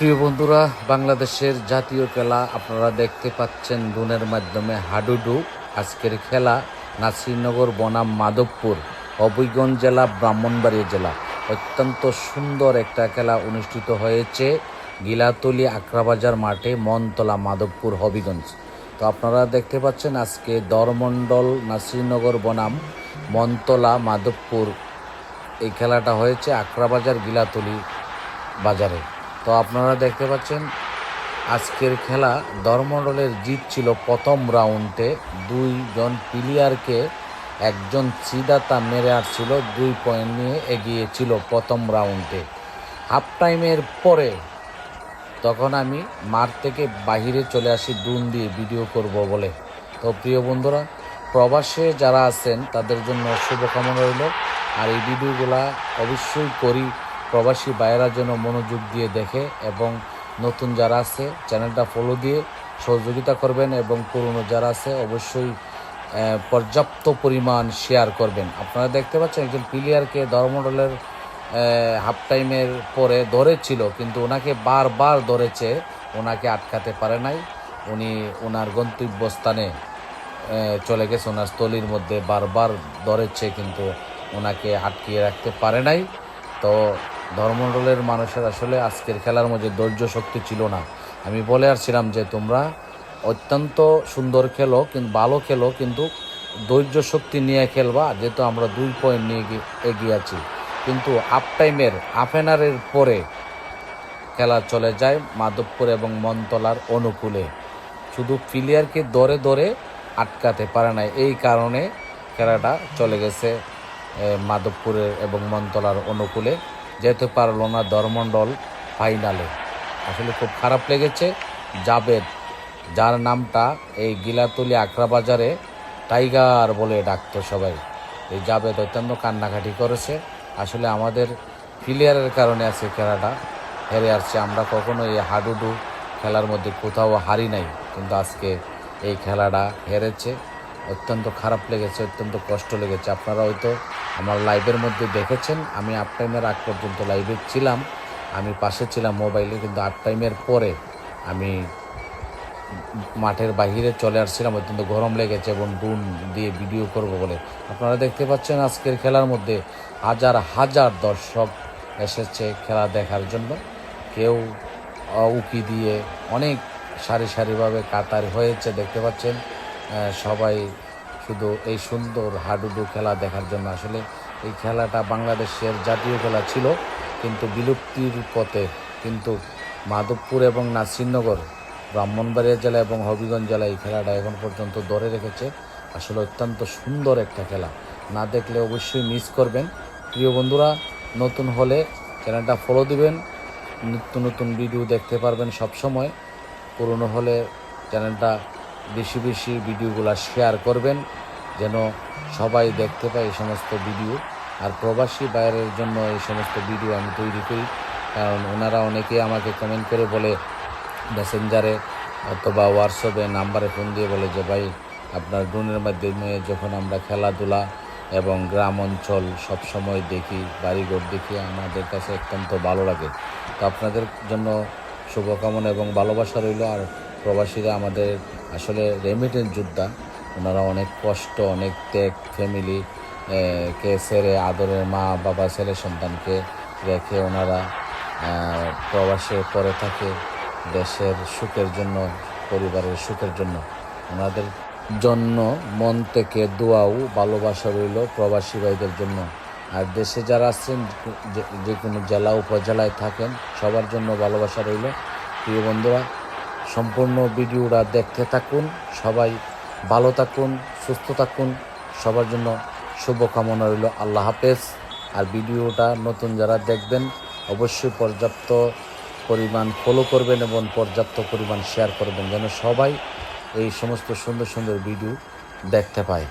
প্রিয় বন্ধুরা, বাংলাদেশের জাতীয় খেলা আপনারা দেখতে পাচ্ছেন ড্রোনের মাধ্যমে হাডুডু। আজকের খেলা নাসিরনগর বনাম মাধবপুর, হবিগঞ্জ জেলা, ব্রাহ্মণবাড়িয়া জেলা। অত্যন্ত সুন্দর একটা খেলা অনুষ্ঠিত হয়েছে গিলাতলি আখড়াবাজার মাঠে, মনতলা, মাধবপুর, হবিগঞ্জ। তো আপনারা দেখতে পাচ্ছেন আজকে দরমণ্ডল নাসিরনগর বনাম মনতলা মাধবপুর এই খেলাটা হয়েছে আখড়াবাজার গিলাতলি বাজারে। তো আপনারা দেখতে পাচ্ছেন আজকের খেলা দরমণ্ডলের জিত ছিল প্রথম রাউন্ডে। দুইজন প্লেয়ারকে একজন সিদাতা মেরে আসছিল, 2 পয়েন্ট নিয়ে এগিয়ে ছিল প্রথম রাউন্ডে। হাফ টাইমের পরে তখন আমি মাঠ থেকে বাহিরে চলে আসি ড্রোন দিয়ে ভিডিও করব বলে। তো প্রিয় বন্ধুরা, প্রবাসে যারা আছেন তাদের জন্য শুভকামনা রইল। আর এই ভিডিওগুলা অবশ্যই করি প্রবাসী ভাইয়েরা যেন মনোযোগ দিয়ে দেখে, এবং নতুন যারা আছে চ্যানেলটা ফলো দিয়ে সহযোগিতা করবেন, এবং পুরনো যারা আছে অবশ্যই পর্যাপ্ত পরিমাণ শেয়ার করবেন। আপনারা দেখতে পাচ্ছেন একজন প্লেয়ারকে দরমণ্ডলের হাফ টাইমের পরে ধরেছিল, কিন্তু ওনাকে বারবার ধরেছে, ওনাকে আটকাতে পারে নাই। উনি ওনার গন্তব্যস্থানে চলে গেছে, ওনার স্থলির মধ্যে বারবার ধরেছে, কিন্তু ওনাকে আটকিয়ে রাখতে পারে নাই। তো ধর্মমণ্ডলের মানুষের আসলে আজকের খেলার মধ্যে ধৈর্য শক্তি ছিল না। আমি বলে আসছিলাম যে তোমরা অত্যন্ত সুন্দর খেলো, কিন্তু ভালো খেলো, কিন্তু ধৈর্য শক্তি নিয়ে খেলবা, যেহেতু আমরা 2 পয়েন্ট নিয়ে এগিয়ে আছি। কিন্তু হাফ টাইমের হাফ-এনারের পরে খেলা চলে যায় মাধবপুর এবং মনতলার অনুকূলে। শুধু প্লেয়ারকে ধরে ধরে আটকাতে পারে না, এই কারণে খেলাটা চলে গেছে মাধবপুরের এবং মনতলার অনুকূলে। যেতে পারলো না ধর্মমণ্ডল ফাইনালে। আসলে খুব খারাপ লেগেছে। জাবেদ, যার নামটা এই গিলাতলি আখড়াবাজারে টাইগার বলে ডাকতো সবাই, এই জাবেদ অত্যন্ত কান্নাকাটি করেছে। আসলে আমাদের প্লেয়ারের কারণে আছে খেলাটা হেরে আসছে। আমরা কখনো এই হাডুডু খেলার মধ্যে কোথাও হারি নাই, কিন্তু আজকে এই খেলাটা হেরেছে। অত্যন্ত খারাপ লেগেছে, অত্যন্ত কষ্ট লেগেছে। আপনারা হয়তো আমার লাইভের মধ্যে দেখেছেন, আমি হাফ টাইমের আগ পর্যন্ত লাইভে ছিলাম, আমি পাশে ছিলাম মোবাইলে, কিন্তু হাফ টাইমের পরে আমি মাঠের বাহিরে চলে আসছিলাম। অত্যন্ত গরম লেগেছে এবং ড্রোন দিয়ে ভিডিও করব বলে। আপনারা দেখতে পাচ্ছেন আজকের খেলার মধ্যে হাজার হাজার দর্শক এসেছে খেলা দেখার জন্য। কেউ উকি দিয়ে অনেক সারি সারিভাবে কাতার হয়েছে, দেখতে পাচ্ছেন সবাই শুধু এই সুন্দর হাডুডু খেলা দেখার জন্য। আসলে এই খেলাটা বাংলাদেশের জাতীয় খেলা ছিল, কিন্তু বিলুপ্তির পথে। কিন্তু মাধবপুর এবং নাসিরনগর, ব্রাহ্মণবাড়িয়া জেলা এবং হবিগঞ্জ জেলা এই খেলাটা এখন পর্যন্ত ধরে রেখেছে। আসলে অত্যন্ত সুন্দর একটা খেলা, না দেখলে অবশ্যই মিস করবেন। প্রিয় বন্ধুরা, নতুন হলে চ্যানেলটা ফলো দিবেন, নিত্য নতুন ভিডিও দেখতে পারবেন সব সময়। পুরনো হলে চ্যানেলটা বেশি বেশি ভিডিওগুলো শেয়ার করবেন, যেন সবাই দেখতে পায় এই সমস্ত ভিডিও। আর প্রবাসী বাইরের জন্য এই সমস্ত ভিডিও আমি তৈরি করি, কারণ ওনারা অনেকেই আমাকে কমেন্ট করে বলে, মেসেঞ্জারে অথবা হোয়াটসঅ্যাপে নাম্বারে ফোন দিয়ে বলে যে ভাই, আপনার ড্রোনের মাধ্যমে যখন আমরা খেলাধুলা এবং গ্রাম অঞ্চল সবসময় দেখি, বাড়িঘর দেখি, আমাদের কাছে অত্যন্ত ভালো লাগে। তো আপনাদের জন্য শুভকামনা এবং ভালোবাসা রইল। আর প্রবাসীরা আমাদের আসলে রেমিটেন্স যোদ্ধা, ওনারা অনেক কষ্ট, অনেক ত্যাগ, ফ্যামিলি কে ছেড়ে, আদরের মা বাবা ছেলে সন্তানকে রেখে ওনারা প্রবাসে পড়ে থাকে দেশের সুখের জন্য, পরিবারের সুখের জন্য। ওনাদের জন্য মন থেকে দোয়াও ভালোবাসা রইল প্রবাসী ভাইদের জন্য। আর দেশে যারা আছেন, যে কোনো জেলা উপজেলায় থাকেন, সবার জন্য ভালোবাসা রইল। প্রিয় বন্ধুরা, সম্পূর্ণ ভিডিওটা দেখতে থাকুন, সবাই ভালো থাকুন, সুস্থ থাকুন, সবার জন্য শুভকামনা রইল। আল্লাহ হাফেজ। আর ভিডিওটা নতুন যারা দেখবেন অবশ্যই পর্যাপ্ত পরিমাণ ফলো করবেন এবং পর্যাপ্ত পরিমাণ শেয়ার করবেন, যেন সবাই এই সমস্ত সুন্দর সুন্দর ভিডিও দেখতে পায়।